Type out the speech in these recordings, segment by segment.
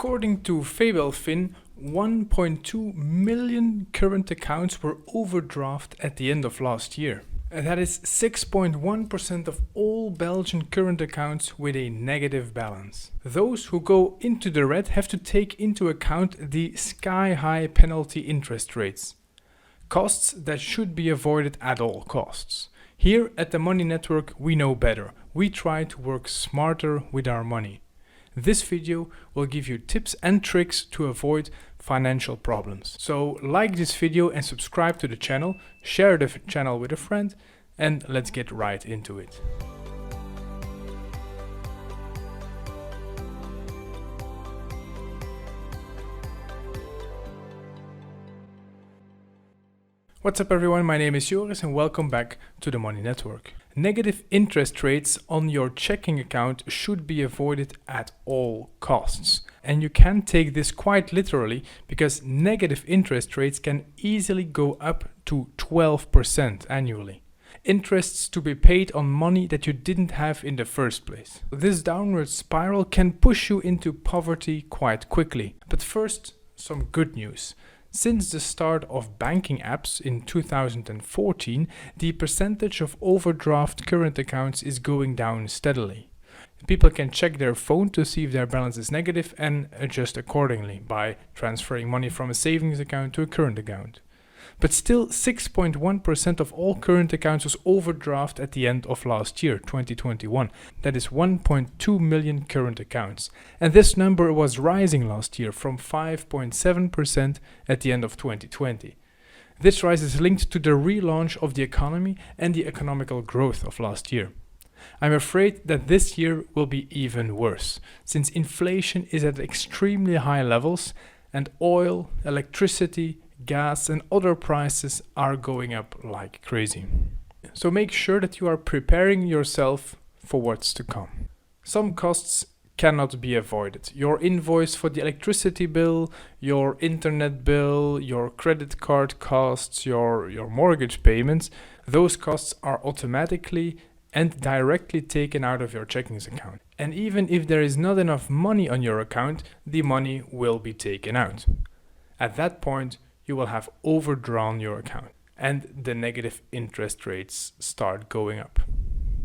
According to Fabelfin, 1.2 million current accounts were overdrafted at the end of last year. That is 6.1% of all Belgian current accounts with a negative balance. Those who go into the red have to take into account the sky-high penalty interest rates. Costs that should be avoided at all costs. Here at the Money Network we know better. We try to work smarter with our money. This video will give you tips and tricks to avoid financial problems. So like this video and subscribe to the channel, share the channel with a friend, and let's get right into it. What's up everyone, my name is Joris and welcome back to the Money Network. Negative interest rates on your checking account should be avoided at all costs. And you can take this quite literally because negative interest rates can easily go up to 12% annually. Interests to be paid on money that you didn't have in the first place. This downward spiral can push you into poverty quite quickly. But first, some good news. Since the start of banking apps in 2014, the percentage of overdraft current accounts is going down steadily. People can check their phone to see if their balance is negative and adjust accordingly by transferring money from a savings account to a current account. But still, 6.1% of all current accounts was overdraft at the end of last year, 2021. That is 1.2 million current accounts. And this number was rising last year from 5.7% at the end of 2020. This rise is linked to the relaunch of the economy and the economical growth of last year. I'm afraid that this year will be even worse, since inflation is at extremely high levels and oil, electricity, gas and other prices are going up like crazy. So make sure that you are preparing yourself for what's to come. Some costs cannot be avoided. Your invoice for the electricity bill, your internet bill, your credit card costs, your mortgage payments, those costs are automatically and directly taken out of your checking account. And even if there is not enough money on your account, the money will be taken out. At that point, you will have overdrawn your account and the negative interest rates start going up.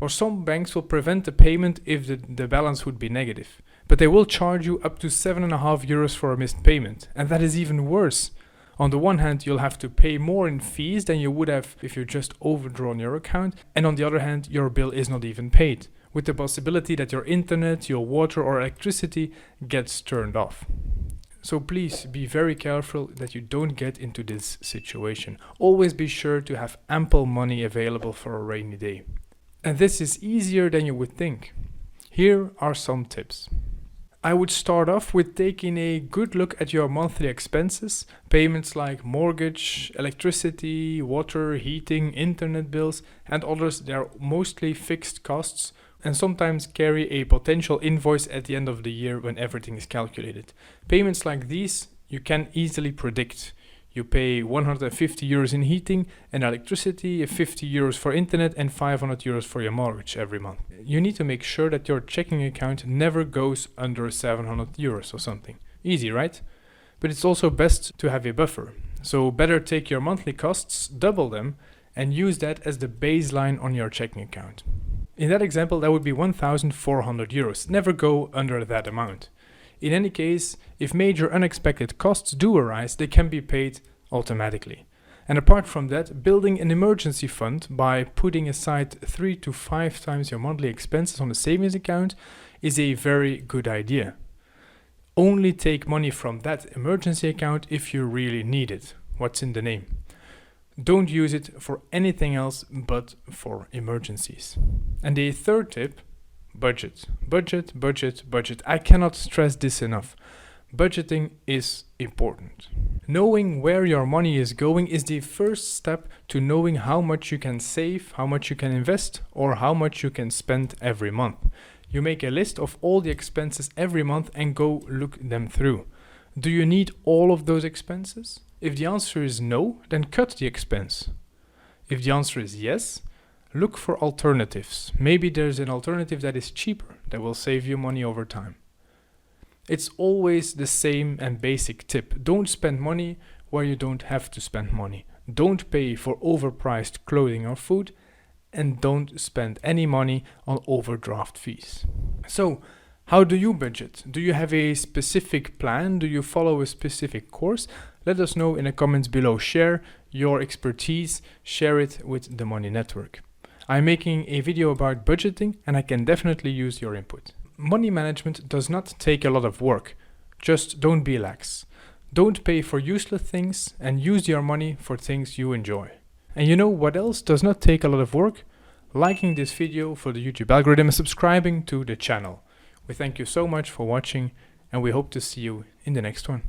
Or some banks will prevent the payment if the balance would be negative, but they will charge you up to 7.5 euros for a missed payment, and that is even worse. On the one hand, you'll have to pay more in fees than you would have if you just overdrawn your account, and on the other hand, your bill is not even paid, with the possibility that your internet, your water or electricity gets turned off. So please be very careful that you don't get into this situation. Always be sure to have ample money available for a rainy day. And this is easier than you would think. Here are some tips. I would start off with taking a good look at your monthly expenses. Payments like mortgage, electricity, water, heating, internet bills and others, they are mostly fixed costs and sometimes carry a potential invoice at the end of the year when everything is calculated. Payments like these you can easily predict. You pay 150 euros in heating and electricity, 50 euros for internet and 500 euros for your mortgage every month. You need to make sure that your checking account never goes under 700 euros or something. Easy, right? But it's also best to have a buffer. So better take your monthly costs, double them, and use that as the baseline on your checking account. In that example, that would be 1,400 euros. Never go under that amount. In any case, if major unexpected costs do arise, they can be paid automatically. And apart from that, building an emergency fund by putting aside 3 to 5 times your monthly expenses on a savings account is a very good idea. Only take money from that emergency account if you really need it. What's in the name? Don't use it for anything else but for emergencies. And the third tip, budget. Budget, budget, budget. I cannot stress this enough. Budgeting is important. Knowing where your money is going is the first step to knowing how much you can save, how much you can invest, or how much you can spend every month. You make a list of all the expenses every month and go look them through. Do you need all of those expenses? If the answer is no, then cut the expense. If the answer is yes, look for alternatives. Maybe there's an alternative that is cheaper, that will save you money over time. It's always the same and basic tip. Don't spend money where you don't have to spend money. Don't pay for overpriced clothing or food, and don't spend any money on overdraft fees. So, how do you budget? Do you have a specific plan? Do you follow a specific course? Let us know in the comments below. Share your expertise, share it with the Money Network. I'm making a video about budgeting and I can definitely use your input. Money management does not take a lot of work. Just don't be lax. Don't pay for useless things and use your money for things you enjoy. And you know what else does not take a lot of work? Liking this video for the YouTube algorithm and subscribing to the channel. We thank you so much for watching and we hope to see you in the next one.